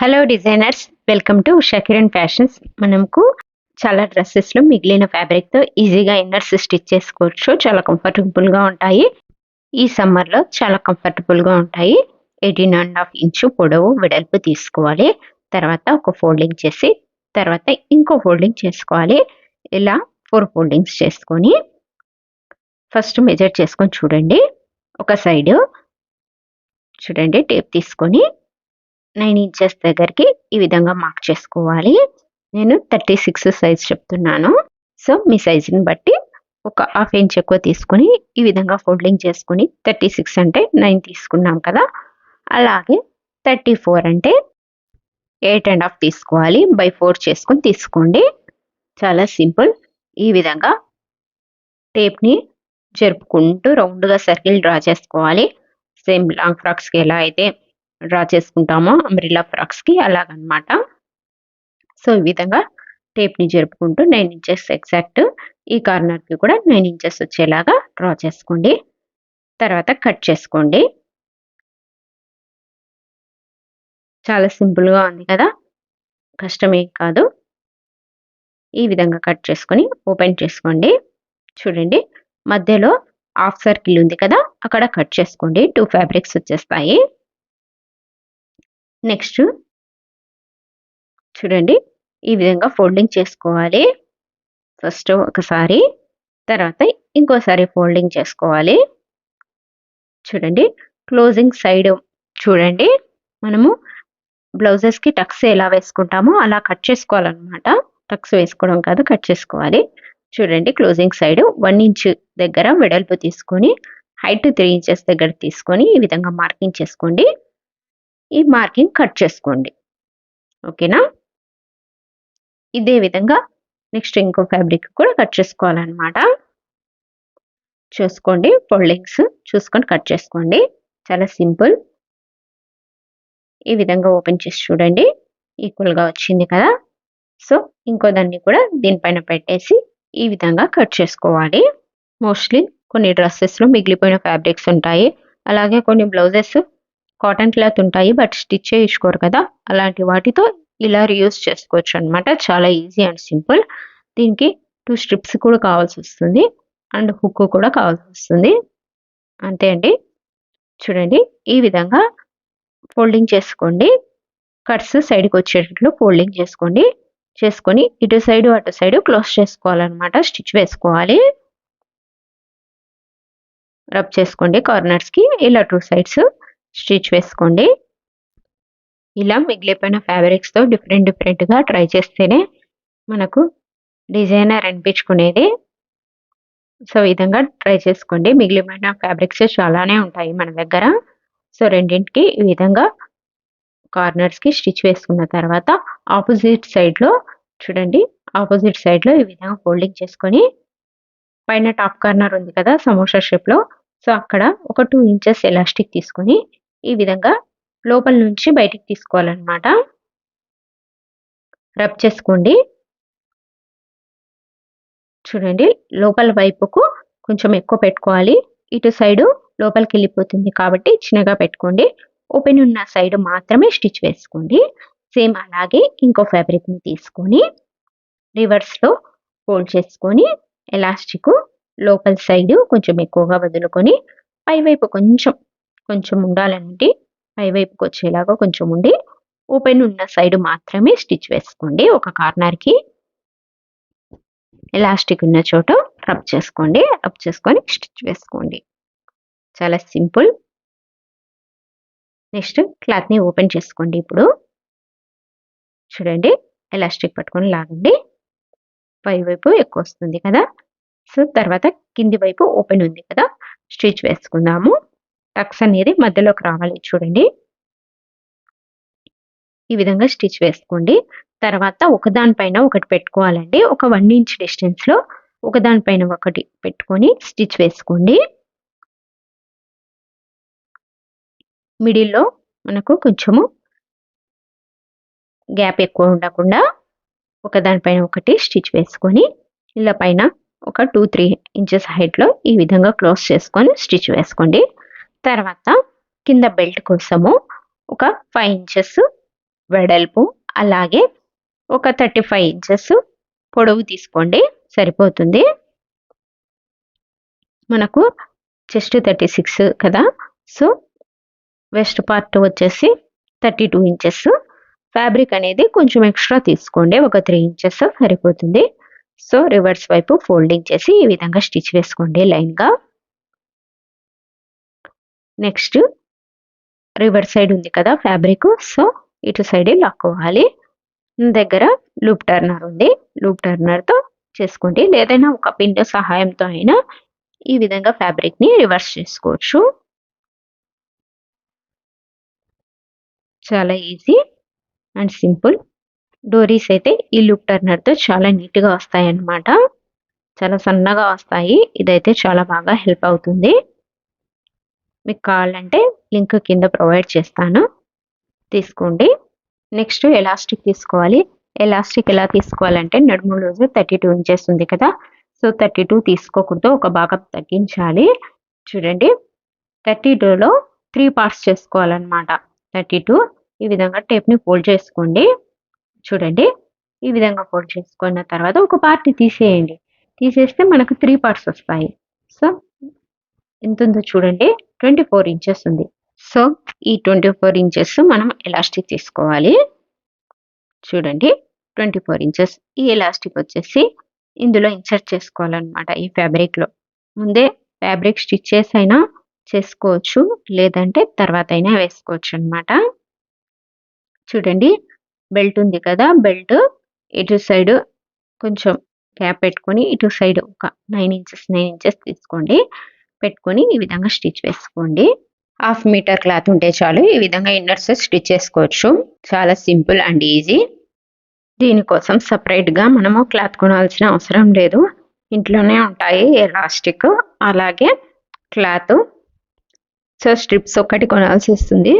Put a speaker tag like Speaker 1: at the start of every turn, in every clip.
Speaker 1: Hello designers, welcome to Usha Kiran fashions. మనకు చాలా డ్రెస్సెస్లో మిగిలిన ఫ్యాబ్రిక్తో ఈజీగా ఇన్నర్స్ స్టిచ్ చేసుకోవచ్చు. చాలా కంఫర్టబుల్గా ఉంటాయి. ఈ సమ్మర్లో చాలా కంఫర్టబుల్గా ఉంటాయి. 18.5 ఇంచు పొడవు వెడల్పు తీసుకోవాలి. తర్వాత ఒక ఫోల్డింగ్ చేసి తర్వాత ఇంకో ఫోల్డింగ్ చేసుకోవాలి. ఇలా 4 ఫోల్డింగ్స్ చేసుకొని ఫస్ట్ మెజర్ చేసుకొని చూడండి. ఒక సైడు చూడండి, టేప్ తీసుకొని 9 ఇంచెస్ దగ్గరికి ఈ విధంగా మార్క్ చేసుకోవాలి. నేను 36 సైజ్ చెప్తున్నాను. సో మీ సైజుని బట్టి ఒక హాఫ్ ఇంచ్ ఎక్కువ తీసుకొని ఈ విధంగా ఫోల్డింగ్ చేసుకొని 36 అంటే 9 తీసుకున్నాం కదా, అలాగే 34 అంటే 8.5 తీసుకోవాలి. బై 4 చేసుకొని తీసుకోండి. చాలా సింపుల్. ఈ విధంగా టేప్ని జరుపుకుంటూ రౌండ్గా సర్కిల్ డ్రా చేసుకోవాలి. సేమ్ లాంగ్ ఫ్రాక్స్కి ఎలా అయితే డ్రా చేసుకుంటామో అంబ్రిల్లా ఫ్రాక్స్కి అలాగనమాట. సో ఈ విధంగా టేప్ని జరుపుకుంటూ 9 ఇంచెస్ ఎగ్జాక్ట్ ఈ కార్నర్కి కూడా 9 ఇంచెస్ వచ్చేలాగా డ్రా చేసుకోండి. తర్వాత కట్ చేసుకోండి. చాలా సింపుల్గా ఉంది కదా, కష్టమేం కాదు. ఈ విధంగా కట్ చేసుకొని ఓపెన్ చేసుకోండి. చూడండి, మధ్యలో హాఫ్ సర్కిల్ ఉంది కదా, అక్కడ కట్ చేసుకోండి. 2 ఫ్యాబ్రిక్స్ వచ్చేస్తాయి. నెక్స్ట్ చూడండి, ఈ విధంగా ఫోల్డింగ్ చేసుకోవాలి. ఫస్ట్ ఒకసారి, తర్వాత ఇంకోసారి ఫోల్డింగ్ చేసుకోవాలి. చూడండి, క్లోజింగ్ సైడ్ చూడండి, మనము బ్లౌజెస్కి టక్స్ ఎలా వేసుకుంటామో అలా కట్ చేసుకోవాలన్నమాట. టక్స్ వేసుకోవడం కాదు, కట్ చేసుకోవాలి. చూడండి, క్లోజింగ్ సైడ్ 1 ఇంచ్ దగ్గర వెడల్పు తీసుకొని హైట్ 3 ఇంచెస్ దగ్గర తీసుకొని ఈ విధంగా మార్కింగ్ చేసుకోండి. ఈ మార్కింగ్ కట్ చేసుకోండి. ఓకేనా? ఇదే విధంగా నెక్స్ట్ ఇంకో ఫ్యాబ్రిక్ కూడా కట్ చేసుకోవాలన్నమాట. చూసుకోండి, ఫోల్డింగ్స్ చూసుకొని కట్ చేసుకోండి. చాలా సింపుల్. ఈ విధంగా ఓపెన్ చేసి చూడండి, ఈక్వల్గా వచ్చింది కదా. సో ఇంకో దాన్ని కూడా దీనిపైన పెట్టేసి ఈ విధంగా కట్ చేసుకోవాలి. మోస్ట్లీ కొన్ని డ్రెస్సెస్లో మిగిలిపోయిన ఫ్యాబ్రిక్స్ ఉంటాయి. అలాగే కొన్ని బ్లౌజెస్ కాటన్ క్లాత్ ఉంటాయి, బట్ స్టిచ్ చేయించుకోరు కదా, అలాంటి వాటితో ఇలా రీయూజ్ చేసుకోవచ్చు అనమాట. చాలా ఈజీ అండ్ సింపుల్. దీనికి 2 స్ట్రిప్స్ కూడా కావాల్సి వస్తుంది అండ్ హుక్ కూడా కావాల్సి వస్తుంది. అంతే అండి. చూడండి, ఈ విధంగా ఫోల్డింగ్ చేసుకోండి. కట్స్ సైడ్కి వచ్చేటట్లు ఫోల్డింగ్ చేసుకొని ఇటు సైడు అటు సైడు క్లోజ్ చేసుకోవాలన్నమాట. స్టిచ్ వేసుకోవాలి. రబ్ చేసుకోండి కార్నర్స్కి. ఇలా 2 సైడ్స్ స్టిచ్ వేసుకోండి. ఇలా మిగిలిపోయిన ఫ్యాబ్రిక్స్తో డిఫరెంట్గా ట్రై చేస్తేనే మనకు డిజైనర్ అనిపించుకునేది. సో ఈ విధంగా ట్రై చేసుకోండి. మిగిలిపోయిన ఫ్యాబ్రిక్స్ చాలానే ఉంటాయి మన దగ్గర. సో రెండింటికి ఈ విధంగా కార్నర్స్కి స్టిచ్ వేసుకున్న తర్వాత ఆపోజిట్ సైడ్లో చూడండి, ఆపోజిట్ సైడ్లో ఈ విధంగా ఫోల్డింగ్ చేసుకొని పైన టాప్ కార్నర్ ఉంది కదా సమోసా షేప్లో, సో అక్కడ ఒక 2 ఇంచెస్ ఎలాస్టిక్ తీసుకొని ఈ విధంగా లోపల నుంచి బయటికి తీసుకోవాలన్నమాట. రబ్ చేసుకోండి. చూడండి, లోపల వైపుకు కొంచెం ఎక్కువ పెట్టుకోవాలి. ఇటు సైడు లోపలికి వెళ్ళిపోతుంది కాబట్టి చిన్నగా పెట్టుకోండి. ఓపెన్ ఉన్న సైడ్ మాత్రమే స్టిచ్ వేసుకోండి. సేమ్ అలాగే ఇంకో ఫ్యాబ్రిక్ని తీసుకొని రివర్స్లో ఫోల్డ్ చేసుకొని ఎలాస్టిక్ లోపల సైడ్ కొంచెం ఎక్కువగా వదులుకొని పైవైపు కొంచెం ఉండాలంటే పైవైపుకి వచ్చేలాగా కొంచెం ఉండి ఓపెన్ ఉన్న సైడ్ మాత్రమే స్టిచ్ వేసుకోండి. ఒక కార్నర్కి ఎలాస్టిక్ ఉన్న చోట రబ్ చేసుకొని స్టిచ్ వేసుకోండి. చాలా సింపుల్. నెక్స్ట్ క్లాత్ని ఓపెన్ చేసుకోండి. ఇప్పుడు చూడండి, ఎలాస్టిక్ పట్టుకొని లాగండి. పై వైపు ఎక్కువ వస్తుంది కదా, సో తర్వాత కింది వైపు ఓపెన్ ఉంది కదా, స్టిచ్ వేసుకుందాము. టక్స్ అనేది మధ్యలోకి రావాలి. చూడండి, ఈ విధంగా స్టిచ్ వేసుకోండి. తర్వాత ఒకదానిపైన ఒకటి పెట్టుకోవాలండి. ఒక 1 ఇంచ్ డిస్టెన్స్లో ఒకదానిపైన ఒకటి పెట్టుకొని స్టిచ్ వేసుకోండి. మిడిల్లో మనకు కొంచెము గ్యాప్ ఎక్కువ ఉండకుండా ఒకదానిపైన ఒకటి స్టిచ్ వేసుకొని ఇలా పైన ఒక 2-3 ఇంచెస్ హైట్లో ఈ విధంగా క్లోజ్ చేసుకొని స్టిచ్ వేసుకోండి. తర్వాత కింద బెల్ట్ కోసము ఒక 5 ఇంచెస్ వెడల్పు, అలాగే ఒక 35 ఇంచెస్ పొడవు తీసుకోండి, సరిపోతుంది. మనకు చెస్ట్ 36 కదా, సో వెస్ట్ పార్ట్ వచ్చేసి 32 ఇంచెస్. ఫ్యాబ్రిక్ అనేది కొంచెం ఎక్స్ట్రా తీసుకోండి, ఒక 3 ఇంచెస్ సరిపోతుంది. సో రివర్స్ వైపు ఫోల్డింగ్ చేసి ఈ విధంగా స్టిచ్ వేసుకోండి లైన్గా. నెక్స్ట్ రివర్స్ సైడ్ ఉంది కదా ఫ్యాబ్రిక్, సో ఇటు సైడే లాక్కోవాలి. దగ్గర లూప్ టర్నర్ ఉంది, లూప్ టర్నర్తో చేసుకోండి, లేదైనా ఒక పిన్ సహాయంతో అయినా ఈ విధంగా ఫ్యాబ్రిక్ని రివర్స్ చేసుకోవచ్చు. చాలా ఈజీ అండ్ సింపుల్. డోరీస్ అయితే ఈ లూప్ టర్నర్తో చాలా నీట్గా వస్తాయి అన్నమాట, చాలా సన్నగా వస్తాయి. ఇదైతే చాలా బాగా హెల్ప్ అవుతుంది. మీకు కావాలంటే లింక్ కింద ప్రొవైడ్ చేస్తాను, తీసుకోండి. నెక్స్ట్ ఎలాస్టిక్ తీసుకోవాలి. ఎలాస్టిక్ ఎలా తీసుకోవాలంటే నడుము లూజ్ 32 ఇంచెస్ ఉంది కదా, సో 32 తీసుకోకూడదు, ఒక భాగం తగ్గించాలి. చూడండి 32లో 3 పార్ట్స్ చేసుకోవాలన్నమాట. 32 ఈ విధంగా టేప్ని ఫోల్డ్ చేసుకోండి. చూడండి ఈ విధంగా ఫోల్డ్ చేసుకున్న తర్వాత ఒక పార్ట్ తీసేయండి, తీసేస్తే మనకు 3 పార్ట్స్ వస్తాయి. సో ఎంత ఉందో చూడండి, 24 ఇంచెస్ ఉంది. సో ఈ 24 ఇంచెస్ మనం ఎలాస్టిక్ తీసుకోవాలి. చూడండి 24 ఇంచెస్. ఈ ఎలాస్టిక్ వచ్చేసి ఇందులో ఇన్సర్ట్ చేసుకోవాలన్నమాట, ఈ ఫ్యాబ్రిక్లో. ముందే ఫ్యాబ్రిక్ స్టిచ్ చేసి అయినా చేసుకోవచ్చు, లేదంటే తర్వాత అయినా వేసుకోవచ్చు అన్నమాట. చూడండి బెల్ట్ ఉంది కదా, బెల్ట్ ఇటు సైడ్ కొంచెం గ్యాప్ పెట్టుకొని ఇటు సైడ్ ఒక 9 ఇంచెస్ తీసుకోండి, పెట్టుకొని ఈ విధంగా స్టిచ్ వేసుకోండి. 1/2 మీటర్ క్లాత్ ఉంటే చాలు, ఈ విధంగా ఇన్నర్స్ స్టిచ్ చేసుకోవచ్చు. చాలా సింపుల్ అండ్ ఈజీ. దీనికోసం సపరేట్గా మనము క్లాత్ కొనాల్సిన అవసరం లేదు, ఇంట్లోనే ఉంటాయి ఎలాస్టిక్ అలాగే క్లాత్. సో స్ట్రిప్స్ ఒక్కటి కొనాల్సి వస్తుంది,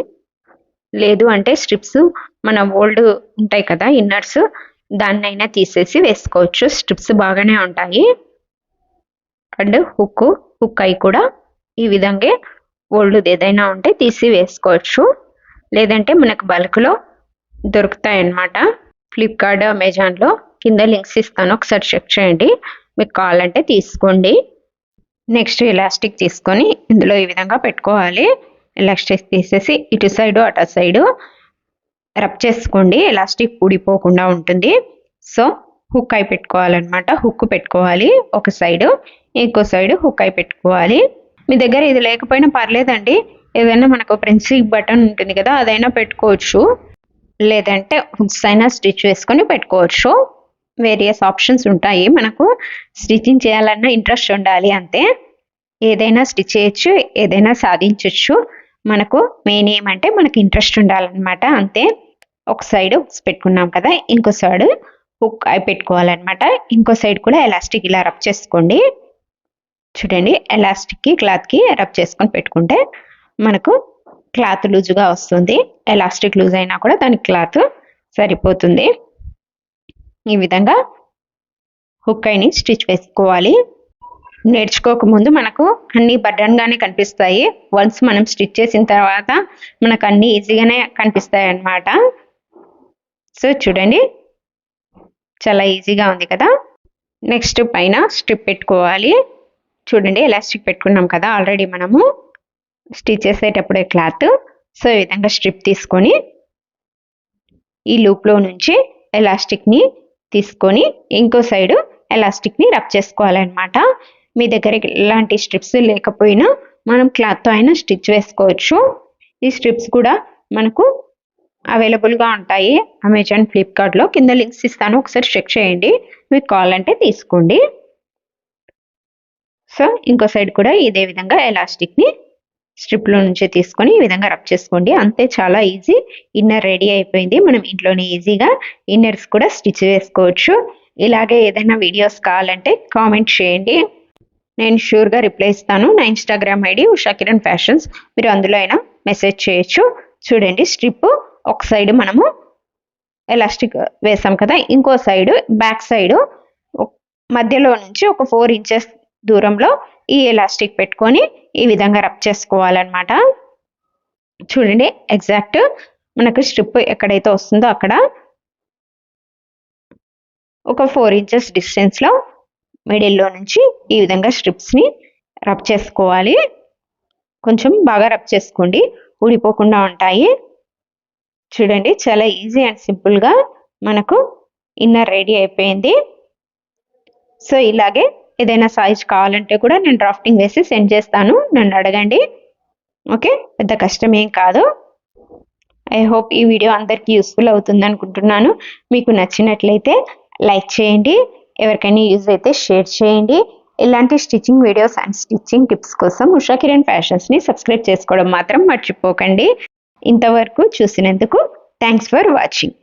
Speaker 1: లేదు అంటే స్ట్రిప్స్ మన ఓల్డ్ ఉంటాయి కదా ఇన్నర్స్, దాన్నైనా తీసేసి వేసుకోవచ్చు. స్ట్రిప్స్ బాగానే ఉంటాయి. అండ్ హుక్ అయి కూడా ఈ విధంగా ఓల్డ్ ఏదైనా ఉంటే తీసి వేసుకోవచ్చు, లేదంటే మనకు బల్క్లో దొరుకుతాయి అన్నమాట. ఫ్లిప్కార్ట్, అమెజాన్లో కింద లింక్స్ ఇస్తాను, ఒకసారి చెక్ చేయండి, మీకు కావాలంటే తీసుకోండి. నెక్స్ట్ ఎలాస్టిక్ తీసుకొని ఇందులో ఈ విధంగా పెట్టుకోవాలి. ఎలాస్టిక్ తీసేసి ఇటు సైడు అటు సైడు రబ్ చేసుకోండి, ఎలాస్టిక్ ఊడిపోకుండా ఉంటుంది. సో హుక్ అయి పెట్టుకోవాలన్నమాట, హుక్ పెట్టుకోవాలి ఒక సైడు, ఇంకో సైడు హుక్ అయి పెట్టుకోవాలి. మీ దగ్గర ఇది లేకపోయినా పర్లేదండి, ఏదైనా మనకు ప్రిన్సింగ్ బటన్ ఉంటుంది కదా, అదైనా పెట్టుకోవచ్చు, లేదంటే హుక్స్ అయినా స్టిచ్ వేసుకొని పెట్టుకోవచ్చు. వేరియస్ ఆప్షన్స్ ఉంటాయి, మనకు స్టిచ్చింగ్ చేయాలన్నా ఇంట్రెస్ట్ ఉండాలి అంతే. ఏదైనా స్టిచ్ చేయొచ్చు, ఏదైనా సాధించవచ్చు. మనకు మెయిన్ ఏమంటే మనకి ఇంట్రెస్ట్ ఉండాలన్నమాట, అంతే. ఒక సైడ్ హుక్స్ పెట్టుకున్నాం కదా, ఇంకో సైడ్ హుక్ అయి పెట్టుకోవాలన్నమాట. ఇంకో సైడ్ కూడా ఎలాస్టిక్ ఇలా రబ్ చేసుకోండి. చూడండి ఎలాస్టిక్కి క్లాత్కి రబ్ చేసుకొని పెట్టుకుంటే మనకు క్లాత్ లూజుగా వస్తుంది. ఎలాస్టిక్ లూజ్ అయినా కూడా దానికి క్లాత్ సరిపోతుంది. ఈ విధంగా హుక్ అయిని స్టిచ్ వేసుకోవాలి. నేర్చుకోకముందు మనకు అన్నీ బర్డన్గానే కనిపిస్తాయి, వన్స్ మనం స్టిచ్ చేసిన తర్వాత మనకు అన్నీ ఈజీగానే కనిపిస్తాయి అన్నమాట. సో చూడండి చాలా ఈజీగా ఉంది కదా. నెక్స్ట్ పైన స్ట్రిప్ పెట్టుకోవాలి. చూడండి ఎలాస్టిక్ పెట్టుకున్నాం కదా ఆల్రెడీ మనము స్టిచ్ చేసేటప్పుడే క్లాత్. సో ఈ విధంగా స్ట్రిప్ తీసుకొని ఈ లూప్లో నుంచి ఎలాస్టిక్ని తీసుకొని ఇంకో సైడు ఎలాస్టిక్ని రబ్ చేసుకోవాలన్నమాట. మీ దగ్గర ఇలాంటి స్ట్రిప్స్ లేకపోయినా మనం క్లాత్తో అయినా స్టిచ్ వేసుకోవచ్చు. ఈ స్ట్రిప్స్ కూడా మనకు అవైలబుల్గా ఉంటాయి అమెజాన్, ఫ్లిప్కార్ట్లో, కింద లింక్స్ ఇస్తాను, ఒకసారి చెక్ చేయండి, మీకు కావాలంటే తీసుకోండి. సో ఇంకో సైడ్ కూడా ఇదే విధంగా ఎలాస్టిక్ని స్ట్రిప్లో నుంచి తీసుకొని ఈ విధంగా రబ్ చేసుకోండి, అంతే. చాలా ఈజీ. ఇన్నర్ రెడీ అయిపోయింది. మనం ఇంట్లోనే ఈజీగా ఇన్నర్స్ కూడా స్టిచ్ వేసుకోవచ్చు. ఇలాగే ఏదైనా వీడియోస్ కావాలంటే కామెంట్ చేయండి, నేను షూర్గా రిప్లై ఇస్తాను. నా Instagram ID Usha Kiran fashions, మీరు అందులో అయినా మెసేజ్ చేయొచ్చు. చూడండి స్ట్రిప్ ఒక సైడ్ మనము ఎలాస్టిక్ వేసాం కదా, ఇంకో సైడ్ బ్యాక్ సైడ్ మధ్యలో నుంచి ఒక 4 ఇంచెస్ దూరంలో ఈ ఎలాస్టిక్ పెట్టుకొని ఈ విధంగా రబ్ చేసుకోవాలన్నమాట. చూడండి ఎగ్జాక్ట్ మనకు స్ట్రిప్ ఎక్కడైతే వస్తుందో అక్కడ ఒక 4 ఇంచెస్ డిస్టెన్స్లో మిడిల్లో నుంచి ఈ విధంగా స్ట్రిప్స్ని రబ్ చేసుకోవాలి. కొంచెం బాగా రబ్ చేసుకోండి, ఊడిపోకుండా ఉంటాయి. చూడండి, చాలా ఈజీ అండ్ సింపుల్గా మనకు ఇన్నర్ రెడీ అయిపోయింది. సో ఇలాగే ఏదైనా సైజ్ కావాలంటే కూడా నేను డ్రాఫ్టింగ్ వేసి సెండ్ చేస్తాను, నన్ను అడగండి. ఓకే, పెద్ద కష్టం ఏం కాదు. ఐ హోప్ ఈ వీడియో అందరికీ యూస్ఫుల్ అవుతుంది అనుకుంటున్నాను. మీకు నచ్చినట్లయితే లైక్ చేయండి, ఎవరికైనా యూజ్ అయితే షేర్ చేయండి. ఇలాంటి stitching videos and stitching tips కోసం ఉషా కిరణ్ ఫ్యాషన్స్ని సబ్స్క్రైబ్ చేసుకోవడం మాత్రం మర్చిపోకండి. ఇంతవరకు చూసినందుకు థ్యాంక్స్ ఫర్ వాచింగ్.